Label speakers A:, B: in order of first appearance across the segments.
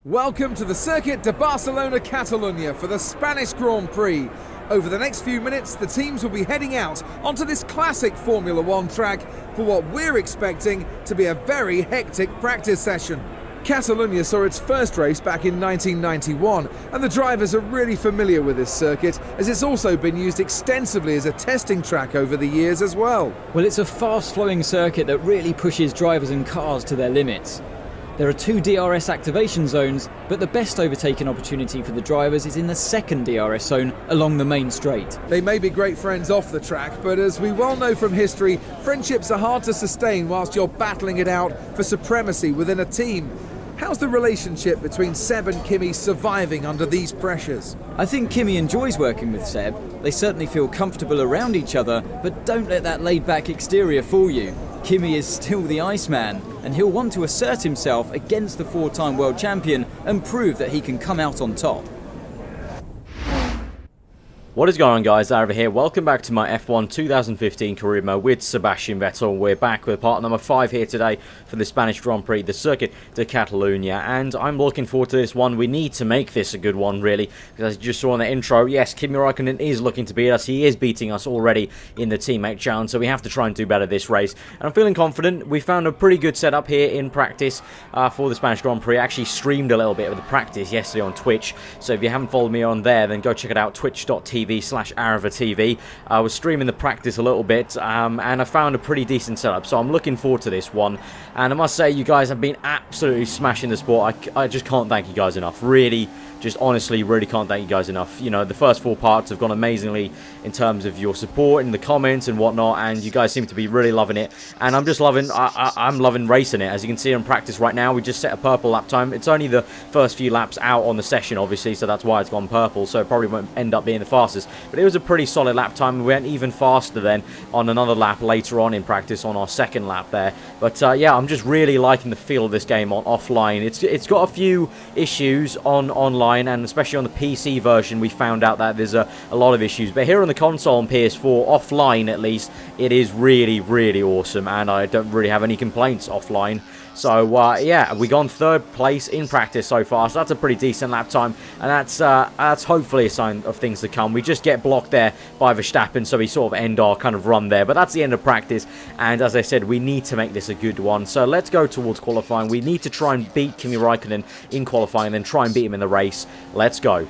A: Welcome to the Circuit de Barcelona Catalunya for the Spanish Grand Prix. Over the next few minutes, the teams will be heading out onto this classic Formula One track for what we're expecting to be a very hectic practice session. Catalunya saw its first race back in 1991, and the drivers are really familiar with this circuit, as it's also been used extensively as a testing track over the years as well.
B: Well, it's a fast-flowing circuit that really pushes drivers and cars to their limits. There are 2 DRS activation zones, but the best overtaking opportunity for the drivers is in the second DRS zone along the main straight.
A: They may be great friends off the track, but as we well know from history, friendships are hard to sustain whilst you're battling it out for supremacy within a team. How's the relationship between Seb and Kimi surviving under these pressures?
B: I think Kimi enjoys working with Seb. They certainly feel comfortable around each other, but don't let that laid-back exterior fool you. Kimi is still the Iceman, and he'll want to assert himself against the 4-time world champion and prove that he can come out on top.
C: What is going on, guys? Aarava here. Welcome back to my F1 2015 career mode with Sebastian Vettel. We're back with part number 5 here today for the Spanish Grand Prix, the Circuit de Catalunya, and I'm looking forward to this one. We need to make this a good one, really, because as you just saw in the intro, yes, Kimi Räikkönen is looking to beat us. He is beating us already in the teammate challenge, so we have to try and do better this race, and I'm feeling confident. We found a pretty good setup here in practice for the Spanish Grand Prix. I actually streamed a little bit of the practice yesterday on Twitch, so if you haven't followed me on there, then go check it out, twitch.tv/aarava. I was streaming the practice a little bit, and I found a pretty decent setup, so I'm looking forward to this one. And I must say, you guys have been absolutely smashing the sport. I just can't thank you guys enough. Really, just honestly, really can't thank you guys enough. You know, the first 4 parts have gone amazingly in terms of your support in the comments and whatnot, and you guys seem to be really loving it. And I'm just loving, I'm loving racing it. As you can see in practice right now, we just set a purple lap time. It's only the first few laps out on the session, obviously, so that's why it's gone purple, so it probably won't end up being the fastest. But it was a pretty solid lap time. We went even faster then on another lap later on in practice on our second lap there. But yeah, I'm just really liking the feel of this game on offline. It's got a few issues on online, and especially on the PC version we found out that there's a lot of issues. But here on the console on PS4, offline at least, it is really, really awesome, and I don't really have any complaints offline. So yeah, we got 3rd place in practice so far, so that's a pretty decent lap time, and that's hopefully a sign of things to come. We just get blocked there by Verstappen, so we sort of end our kind of run there, but that's the end of practice, and as I said, we need to make this a good one. So let's go towards qualifying. We need to try and beat Kimi Räikkönen in qualifying, and then try and beat him in the race. Let's go.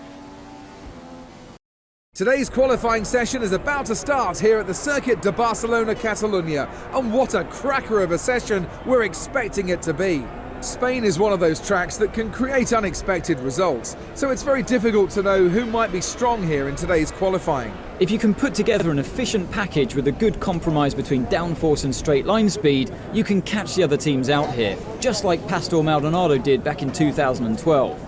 A: Today's qualifying session is about to start here at the Circuit de Barcelona Catalunya, and what a cracker of a session we're expecting it to be. Spain is one of those tracks that can create unexpected results, so it's very difficult to know who might be strong here in today's qualifying.
B: If you can put together an efficient package with a good compromise between downforce and straight line speed, you can catch the other teams out here, just like Pastor Maldonado did back in 2012.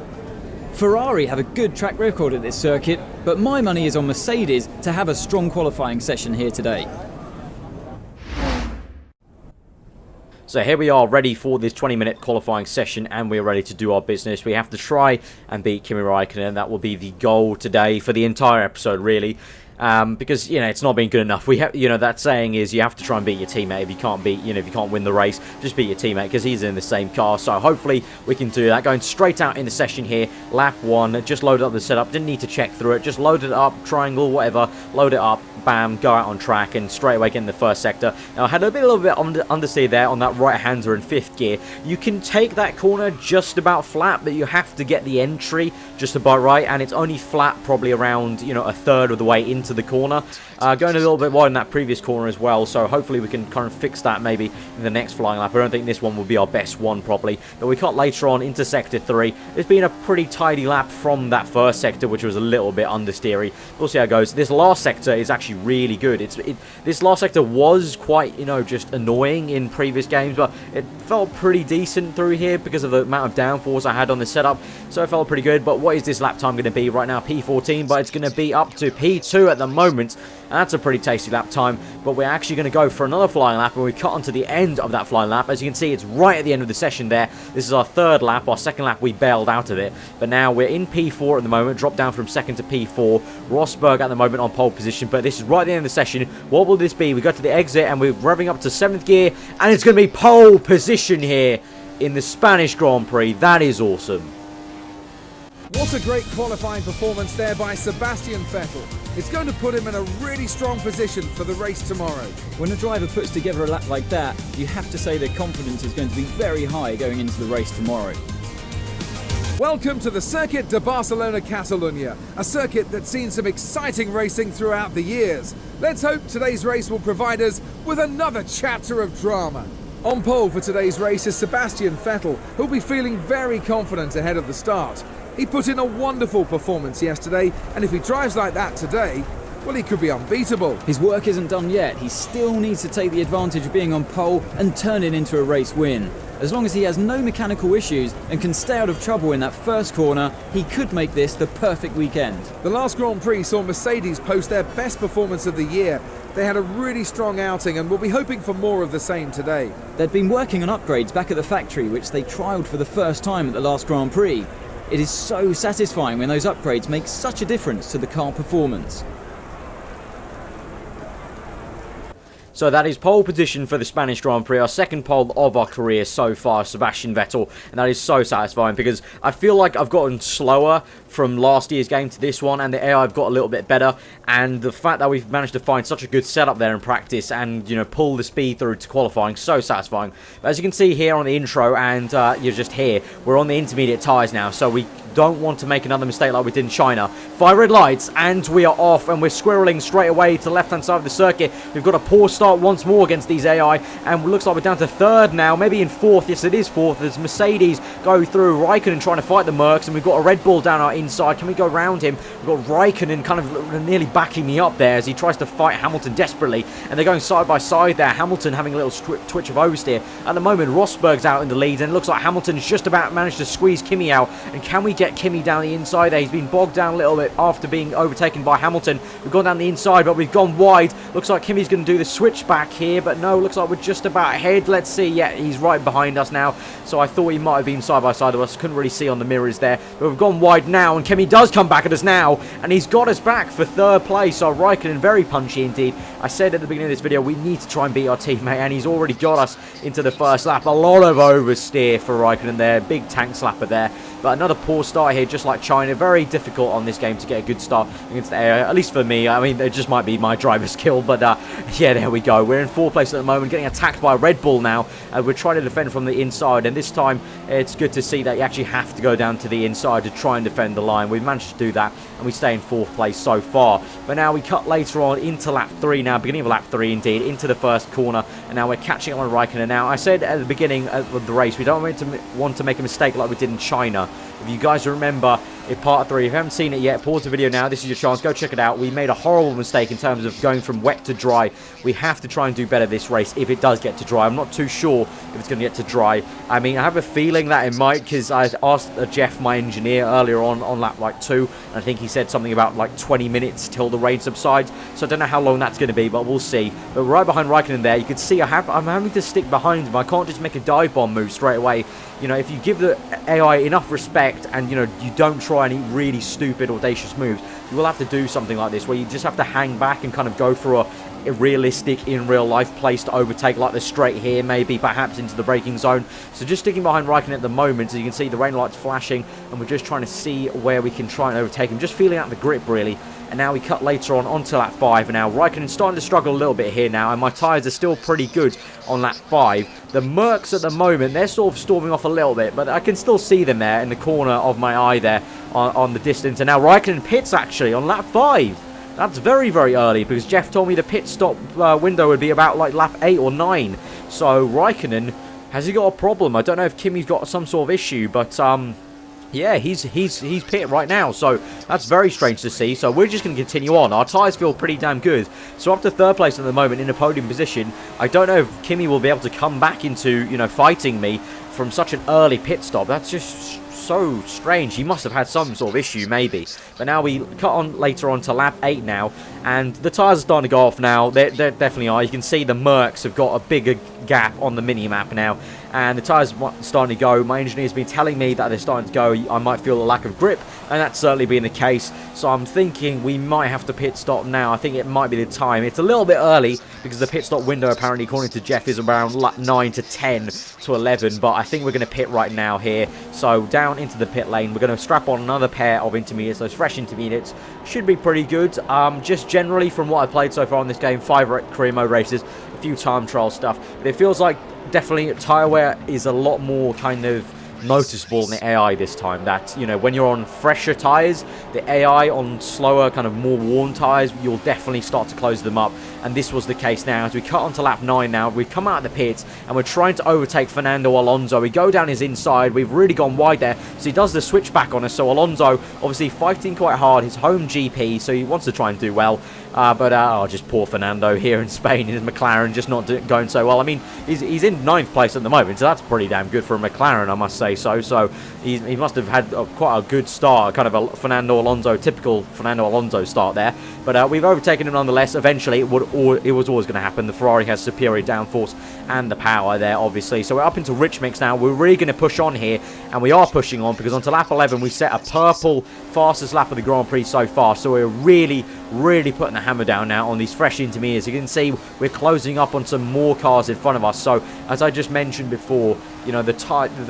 B: Ferrari have a good track record at this circuit, but my money is on Mercedes to have a strong qualifying session here today.
C: So here we are, ready for this 20-minute qualifying session, and we're ready to do our business. We have to try and beat Kimi Räikkönen. That will be the goal today for the entire episode, really. Because, you know, it's not been good enough. We have, you know, that saying is you have to try and beat your teammate. If you can't beat, you know, if you can't win the race, just beat your teammate, because he's in the same car. So hopefully we can do that. Going straight out in the session here, lap 1, just loaded up the setup, didn't need to check through it, just loaded it up, triangle, whatever, load it up, bam, go out on track, and straight away get in the first sector. Now I had a little bit understeer there on that right-hander in 5th gear. You can take that corner just about flat, but you have to get the entry just about right, and it's only flat probably around, you know, 1/3 of the way into the corner. Going a little bit wide in that previous corner as well, so hopefully we can kind of fix that maybe in the next flying lap. I don't think this one will be our best one probably, but we cut later on into sector 3. It's been a pretty tidy lap from that first sector, which was a little bit understeery. We'll see how it goes. This last sector is actually really good. This last sector was quite, you know, just annoying in previous games, but it felt pretty decent through here because of the amount of downforce I had on the setup, so it felt pretty good. But what is this lap time going to be right now? P14, but it's going to be up to P2 at the moment, and that's a pretty tasty lap time. But we're actually going to go for another flying lap, and we cut onto the end of that flying lap. As you can see, it's right at the end of the session there. This is our 3rd lap. Our 2nd lap we bailed out of it, but now we're in P4 at the moment, dropped down from 2nd to P4. Rosberg at the moment on pole position, but this is right at the end of the session. What will this be? We go to the exit, and we're revving up to 7th gear, and it's going to be pole position here in the Spanish Grand Prix. That is awesome.
A: What a great qualifying performance there by Sebastian Vettel. It's going to put him in a really strong position for the race tomorrow.
B: When a driver puts together a lap like that, you have to say their confidence is going to be very high going into the race tomorrow.
A: Welcome to the Circuit de Barcelona Catalunya, a circuit that's seen some exciting racing throughout the years. Let's hope today's race will provide us with another chapter of drama. On pole for today's race is Sebastian Vettel, who'll be feeling very confident ahead of the start. He put in a wonderful performance yesterday, and if he drives like that today, well, he could be unbeatable.
B: His work isn't done yet. He still needs to take the advantage of being on pole and turn it into a race win. As long as he has no mechanical issues and can stay out of trouble in that first corner, he could make this the perfect weekend.
A: The last Grand Prix saw Mercedes post their best performance of the year. They had a really strong outing and will be hoping for more of the same today.
B: They'd been working on upgrades back at the factory, which they trialled for the first time at the last Grand Prix. It is so satisfying when those upgrades make such a difference to the car performance.
C: So that is pole position for the Spanish Grand Prix, our second pole of our career so far, Sebastian Vettel, and that is so satisfying because I feel like I've gotten slower from last year's game to this one, and the AI have got a little bit better, and the fact that we've managed to find such a good setup there in practice and, you know, pull the speed through to qualifying, so satisfying. But as you can see here on the intro, and you're just here, we're on the intermediate tyres now, so we don't want to make another mistake like we did in China. 5 red lights, and we are off, and we're squirreling straight away to the left-hand side of the circuit. We've got a poor start once more against these AI, and it looks like we're down to third now, maybe in fourth. Yes, it is fourth, as Mercedes go through. Raikkonen trying to fight the Mercs, and we've got a Red Bull down our inside. Can we go round him? We've got Raikkonen kind of nearly backing me up there as he tries to fight Hamilton desperately, and they're going side by side there. Hamilton having a little twitch of oversteer. At the moment, Rosberg's out in the lead, and it looks like Hamilton's just about managed to squeeze Kimi out, and can we get Kimi down the inside there? He's been bogged down a little bit after being overtaken by Hamilton. We've gone down the inside, but we've gone wide. Looks like Kimi's going to do the switch back here, but no, looks like we're just about ahead. Let's see. Yeah, he's right behind us now, so I thought he might have been side by side of us. Couldn't really see on the mirrors there, but we've gone wide now, and Kimi does come back at us now, and he's got us back for third place. So Raikkonen, very punchy indeed. I said at the beginning of this video, we need to try and beat our teammate, and he's already got us into the first lap. A lot of oversteer for Raikkonen there, big tank slapper there. But another poor start here, just like China. Very difficult on this game to get a good start against the AI, at least for me. I mean, it just might be my driver skill, but yeah, there we go. We're in fourth place at the moment, getting attacked by Red Bull now. We're trying to defend from the inside, and this time it's good to see that you actually have to go down to the inside to try and defend the line. We've managed to do that, and we stay in fourth place so far. But now we cut later on into lap 3 now, beginning of lap 3 indeed, into the first corner, and now we're catching up on Raikkonen. Now, I said at the beginning of the race, we don't want to make a mistake like we did in China. If you guys remember in part 3, if you haven't seen it yet, pause the video now. This is your chance. Go check it out. We made a horrible mistake in terms of going from wet to dry. We have to try and do better this race if it does get to dry. I'm not too sure if it's going to get to dry. I mean, I have a feeling that it might, because I asked Jeff, my engineer, earlier on lap like 2, and I think he said something about like 20 minutes till the rain subsides. So I don't know how long that's going to be, but we'll see. But right behind Raikkonen there, you can see I'm having to stick behind him. I can't just make a dive bomb move straight away. You know, if you give the AI enough respect and, you know, you don't try any really stupid, audacious moves, you will have to do something like this where you just have to hang back and kind of go for a realistic, in real life place to overtake, like the straight here, maybe perhaps into the braking zone. So just sticking behind Raikkonen at the moment, as you can see the rain lights flashing, and we're just trying to see where we can try and overtake him, just feeling out the grip really. And now we cut later on onto lap 5, and now Raikkonen's starting to struggle a little bit here now, and my tyres are still pretty good on lap 5. The Mercs at the moment, they're sort of storming off a little bit, but I can still see them there in the corner of my eye there on the distance. And now Raikkonen pits actually on lap 5. That's very, very early, because Jeff told me the pit stop window would be about like lap 8 or 9. So Raikkonen, has he got a problem? I don't know if Kimi's got some sort of issue, but yeah, he's pit right now, so that's very strange to see. So we're just going to continue on. Our tyres feel pretty damn good. So up to third place at the moment in a podium position. I don't know if Kimi will be able to come back into, you know, fighting me from such an early pit stop. That's just so strange. He must have had some sort of issue, maybe. But now we cut on later on to lap 8 now, and the tyres are starting to go off now. They definitely are. You can see the Mercs have got a bigger gap on the mini-map now, and the tyres starting to go. My engineer's been telling me that they're starting to go. I might feel a lack of grip, and that's certainly been the case. So I'm thinking we might have to pit stop now. I think it might be the time. It's a little bit early because the pit stop window, apparently, according to Jeff, is around 9 to 10 to 11. But I think we're going to pit right now here. So down into the pit lane, we're going to strap on another pair of intermediates. Those fresh intermediates should be pretty good. Just generally from what I've played so far in this game, 5 career mode races, a few time trial stuff. But it feels like definitely tyre wear is a lot more kind of noticeable in the AI this time. That, you know, when you're on fresher tyres, the AI on slower, kind of more worn tyres, you'll definitely start to close them up. And this was the case now. As we cut onto lap 9 now, we've come out of the pits and we're trying to overtake Fernando Alonso. We go down his inside. We've really gone wide there. So he does the switchback on us. So Alonso obviously fighting quite hard. His home GP, so he wants to try and do well. Just poor Fernando here in Spain. His McLaren just not going so well. I mean, he's in 9th place at the moment, so that's pretty damn good for a McLaren, I must say so. So he must have had quite a good start, kind of a typical Fernando Alonso start there. But we've overtaken him nonetheless. Eventually, it was always going to happen. The Ferrari has superior downforce and the power there, obviously. So we're up into rich mix now. We're really going to push on here, and we are pushing on because onto lap 11 we set a purple fastest lap of the Grand Prix so far. So we're really putting the hammer down now on these fresh intermediates. You can see we're closing up on some more cars in front of us. So as I just mentioned before, you know, the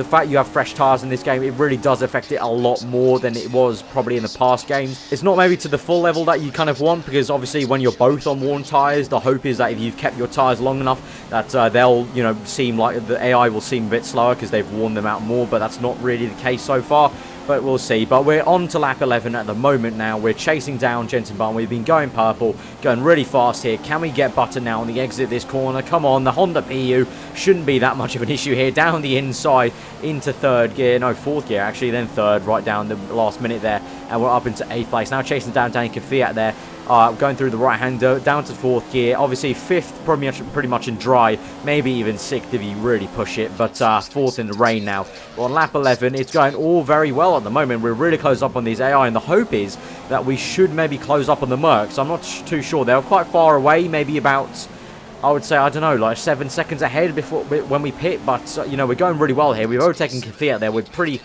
C: fact you have fresh tires in this game, it really does affect it a lot more than it was probably in the past games. It's not maybe to the full level that you kind of want, because obviously when you're both on worn tires, the hope is that if you've kept your tires long enough that they'll, you know, seem like the AI will seem a bit slower because they've worn them out more, but that's not really the case so far. But we'll see. But we're on to lap 11 at the moment now. We're chasing down Jensen Button. We've been going purple, going really fast here. Can we get Button now on the exit of this corner? Come on, the Honda PU shouldn't be that much of an issue here. Down the inside into 4th gear actually, then 3rd, right down the last minute there. And we're up into 8th place. Now chasing down Danny Kvyat there. Going through the right-hander, down to 4th gear. Obviously 5th pretty much in dry, maybe even 6th if you really push it, but 4th in the rain now. Well, on lap 11, it's going all very well at the moment. We're really close up on these AI, and the hope is that we should maybe close up on the Mercs. I'm not too sure. They're quite far away, maybe about, I would say, I don't know, like 7 seconds ahead before when we pit, but you know, we're going really well here. We've overtaken Kvyat there. We're pretty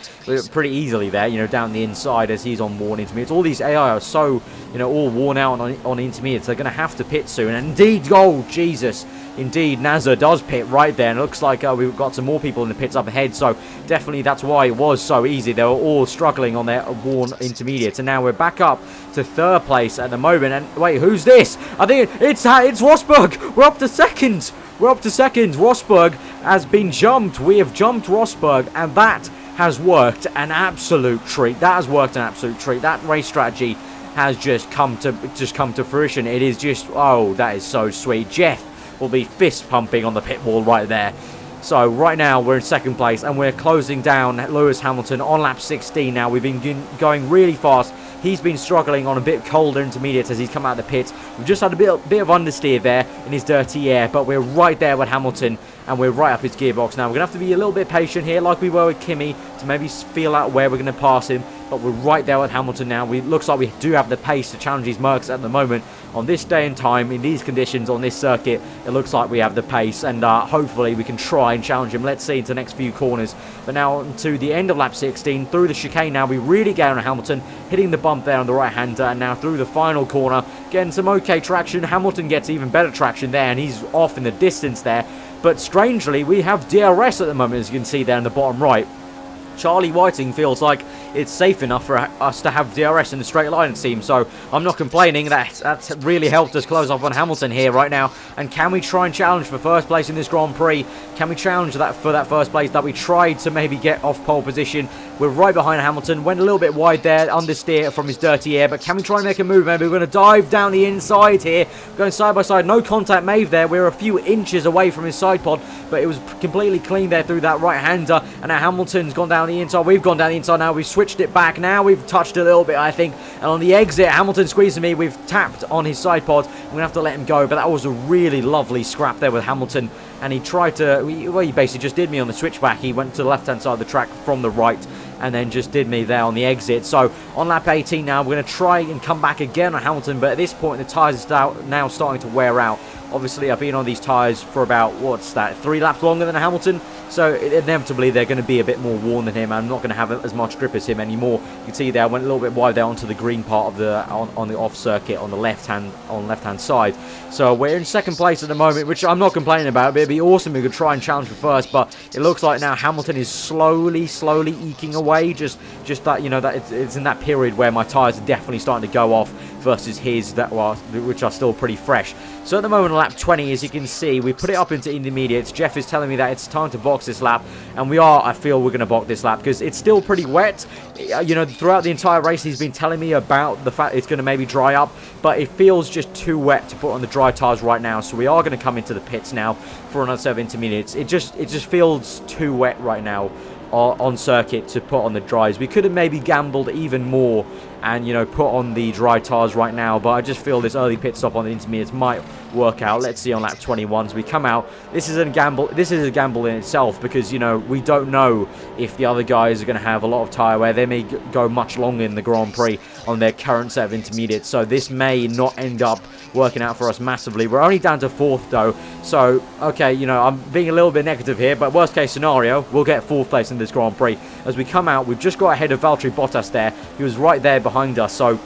C: easily there, you know, down the inside as he's on worn intermediates. All these AI are so, you know, all worn out on intermediates. They're going to have to pit soon. And indeed, oh Jesus, indeed, Nazar does pit right there, and it looks like we've got some more people in the pits up ahead. So definitely that's why it was so easy. They were all struggling on their worn intermediates, and now we're back up to 3rd place at the moment. And wait, who's this? I think it's Rosberg. We're up to 2nd. Rosberg has been jumped. We have jumped Rosberg, and that has worked an absolute treat. That race strategy has just come to fruition. It is just, oh, that is so sweet. Jeff will be fist pumping on the pit wall right there. So right now we're in 2nd place, and we're closing down Lewis Hamilton on lap 16 now. We've been going really fast. He's been struggling on a bit colder intermediates as he's come out of the pits. We've just had a bit of understeer there in his dirty air, but we're right there with Hamilton, and we're right up his gearbox now. We're going to have to be a little bit patient here, like we were with Kimi, to maybe feel out where we're going to pass him. But we're right there with Hamilton now. Looks like we do have the pace to challenge these Mercs at the moment. On this day and time, in these conditions, on this circuit, it looks like we have the pace, and hopefully we can try and challenge him. Let's see into the next few corners. But now to the end of lap 16, through the chicane now, we really get on Hamilton, hitting the bump there on the right-hander, and now through the final corner, getting some okay traction. Hamilton gets even better traction there, and he's off in the distance there. But strangely, we have DRS at the moment, as you can see there in the bottom right. Charlie Whiting feels like it's safe enough for us to have DRS in the straight line, it seems. So I'm not complaining. That's really helped us close up on Hamilton here right now. And can we try and challenge for 1st place in this Grand Prix? Can we challenge that for that 1st place that we tried to maybe get off pole position? We're right behind Hamilton. Went a little bit wide there, understeer from his dirty air. But can we try and make a move? Maybe we're going to dive down the inside here. Going side by side. No contact made there. We're a few inches away from his side pod. But it was completely clean there through that right-hander. And now Hamilton's gone down the inside. We've gone down the inside now. We've switched it back. Now we've touched a little bit, I think. And on the exit, Hamilton squeezing me. We've tapped on his side pod. I'm going to have to let him go. But that was a really lovely scrap there with Hamilton. And he tried to... Well, he basically just did me on the switchback. He went to the left-hand side of the track from the right, and then just did me there on the exit. So on lap 18 now, we're going to try and come back again on Hamilton, but at this point the tyres are now starting to wear out Obviously, I've been on these tyres for about, 3 laps longer than Hamilton. So inevitably, they're going to be a bit more worn than him. I'm not going to have as much grip as him anymore. You can see there, I went a little bit wide there onto the green part of the on the off circuit on the left hand side. So we're in second place at the moment, which I'm not complaining about. But it'd be awesome if we could try and challenge for first. But it looks like now Hamilton is slowly eking away. Just that, you know, that it's in that period where my tyres are definitely starting to go off versus his which are still pretty fresh. So at the moment on lap 20, as you can see, we put it up into intermediates. Jeff is telling me that it's time to box this lap, and I feel we're going to box this lap because it's still pretty wet. You know, throughout the entire race, he's been telling me about the fact it's going to maybe dry up, but it feels just too wet to put on the dry tyres right now. So we are going to come into the pits now for another set of intermediates. It just feels too wet right now on circuit to put on the dries. We could have maybe gambled even more and, you know, put on the dry tyres right now, but I just feel this early pit stop on the intermediates might work out. Let's see on lap 21 as we come out. This is a gamble in itself because, you know, we don't know if the other guys are going to have a lot of tyre wear. They may go much longer in the Grand Prix on their current set of intermediates, so this may not end up working out for us massively. We're only down to 4th though, so okay, you know, I'm being a little bit negative here, but worst case scenario, we'll get 4th place in this Grand Prix. As we come out, we've just got ahead of Valtteri Bottas there. He was right there behind us, so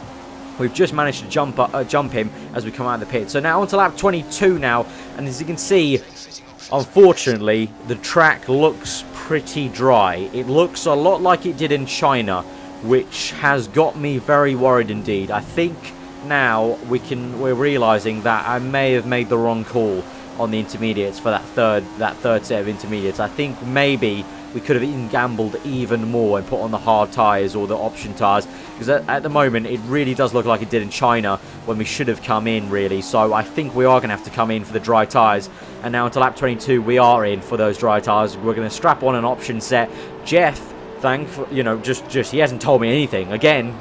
C: we've just managed to jump him as we come out of the pit. So now on to lap 22 now, and as you can see, unfortunately, the track looks pretty dry. It looks a lot like it did in China, which has got me very worried indeed. I think now we're realizing that I may have made the wrong call on the intermediates for that third set of intermediates. I think maybe we could have even gambled even more and put on the hard tyres or the option tyres, because at the moment it really does look like it did in China when we should have come in really. So I think we are going to have to come in for the dry tyres, and now until lap 22 we are in for those dry tyres. We're going to strap on an option set. Jeff, you know, just he hasn't told me anything. Again,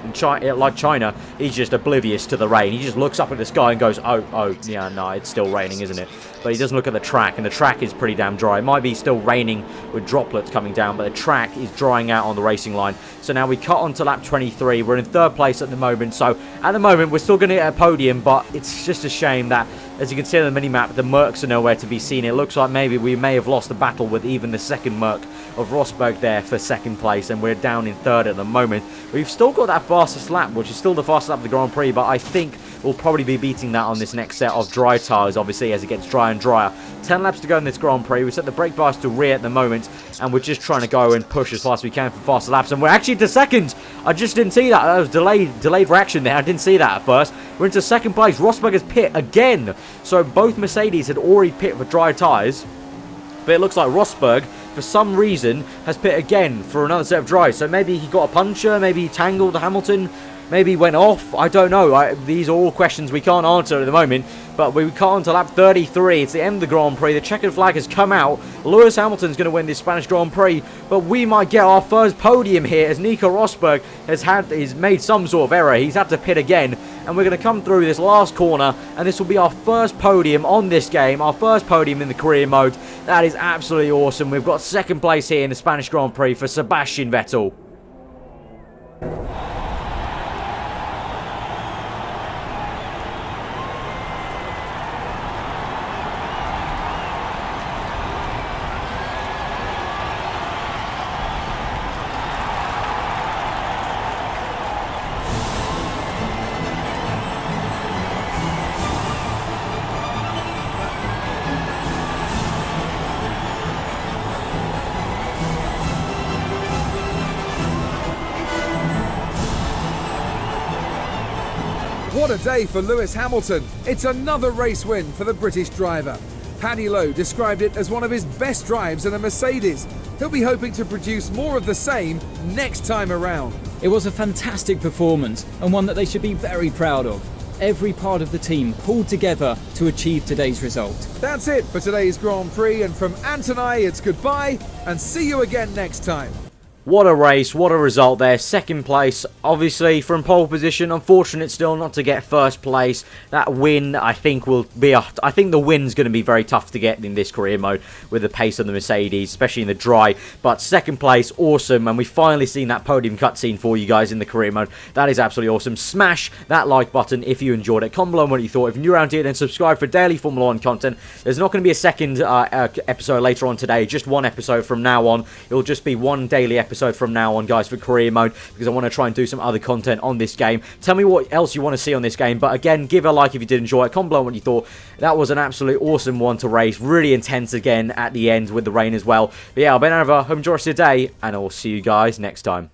C: like China, he's just oblivious to the rain. He just looks up at the sky and goes, oh, yeah, no, it's still raining, isn't it? But he doesn't look at the track, and the track is pretty damn dry. It might be still raining with droplets coming down, but the track is drying out on the racing line. So now we cut on to lap 23. We're in 3rd place at the moment. So at the moment, we're still going to get a podium, but it's just a shame that, as you can see on the mini-map, the Mercs are nowhere to be seen. It looks like maybe we may have lost the battle with even the second Merc of Rosberg there for 2nd place, and we're down in 3rd at the moment. We've still got that fastest lap, which is still the fastest lap of the Grand Prix, but I think we'll probably be beating that on this next set of dry tyres, obviously, as it gets drier and drier. 10 laps to go in this Grand Prix. We set the brake bias to rear at the moment, and we're just trying to go and push as fast as we can for faster laps, and we're actually into 2nd. I just didn't see that. That was delayed reaction there. I didn't see that at first. We're into 2nd place. Rosberg has pit again. So both Mercedes had already pit for dry tyres, but it looks like Rosberg, for some reason, has pit again for another set of dries. So maybe he got a puncture, maybe he tangled Hamilton, maybe he went off. I don't know. These are all questions we can't answer at the moment. But we cut on to lap 33. It's the end of the Grand Prix. The checkered flag has come out. Lewis Hamilton's going to win this Spanish Grand Prix, but we might get our first podium here as Nico Rosberg has made some sort of error. He's had to pit again, and we're going to come through this last corner, and this will be our first podium on this game, our first podium in the career mode. That is absolutely awesome. We've got 2nd place here in the Spanish Grand Prix for Sebastian Vettel.
A: What a day for Lewis Hamilton. It's another race win for the British driver. Paddy Lowe described it as one of his best drives in a Mercedes. He'll be hoping to produce more of the same next time around.
B: It was a fantastic performance, and one that they should be very proud of. Every part of the team pulled together to achieve today's result.
A: That's it for today's Grand Prix, and from Ant and I, it's goodbye and see you again next time.
C: What a race, what a result there. Second place, obviously, from pole position. Unfortunate still not to get first place. That win, I think, will be I think the win's going to be very tough to get in this career mode with the pace of the Mercedes, especially in the dry. But second place, awesome. And we've finally seen that podium cutscene for you guys in the career mode. That is absolutely awesome. Smash that like button if you enjoyed it. Comment below what you thought. If you're new around here, then subscribe for daily Formula 1 content. There's not going to be a second episode later on today. Just one episode from now on. It'll just be one daily episode from now on, guys, for career mode, because I want to try and do some other content on this game. Tell me what else you want to see on this game, but again, give a like if you did enjoy it. Comment below what you thought. That was an absolute awesome one to race. Really intense again at the end with the rain as well. But yeah, I've been over. Hope you enjoy the rest of your day, and I will see you guys next time.